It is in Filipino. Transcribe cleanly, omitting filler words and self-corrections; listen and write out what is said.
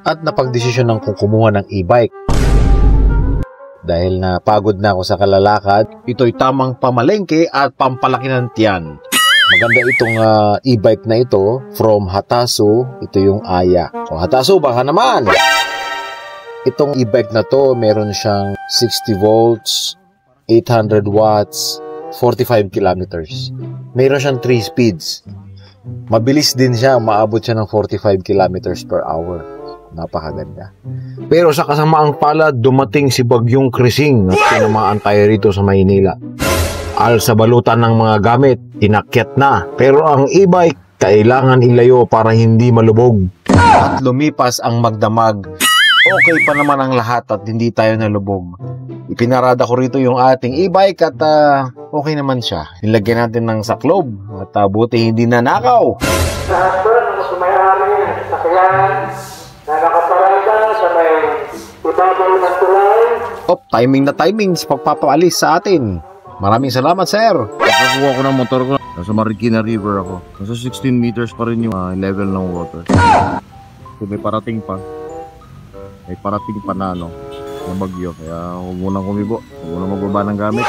At napagdesisyonan kong kumuha ng e-bike. Dahil napagod na ako sa kalalakad, ito'y tamang pamalengke at pampalaki ng tiyan. Maganda itong e-bike na ito from Hatasu. Ito yung Aya. So Hatasu, baka naman! Itong e-bike na to, meron siyang 60 volts, 800 watts, 45 kilometers. Meron siyang 3 speeds. Mabilis din siya, maabot siya ng 45 kilometers per hour. Napakaganda. Pero sa kasamaang palad, dumating si Bagyong Krising at tinamaan tayo rito sa Maynila. Al sa balutan ng mga gamit, tinakyat na. Pero ang e-bike, kailangan ilayo para hindi malubog. At lumipas ang magdamag. Okay pa naman ang lahat at hindi tayo nalubog. Ipinarada ko rito yung ating e-bike at okay naman siya. Nilagyan natin ng saklob at buti hindi nanakaw. Lahat po ng sumayari ng sakyan na nakaparada sa may ibabaw ng tulay. Timing na timing sa pagpapaalis sa atin. Maraming salamat, sir. Nakakuha ko ng motor ko. Nasa Marikina River ako. Nasa 16 meters pa rin yung level ng water. So, may parating pa. May parating pa na bagyo. Kaya huwag munang kumibo. Huwag munang magbaba ng gamit.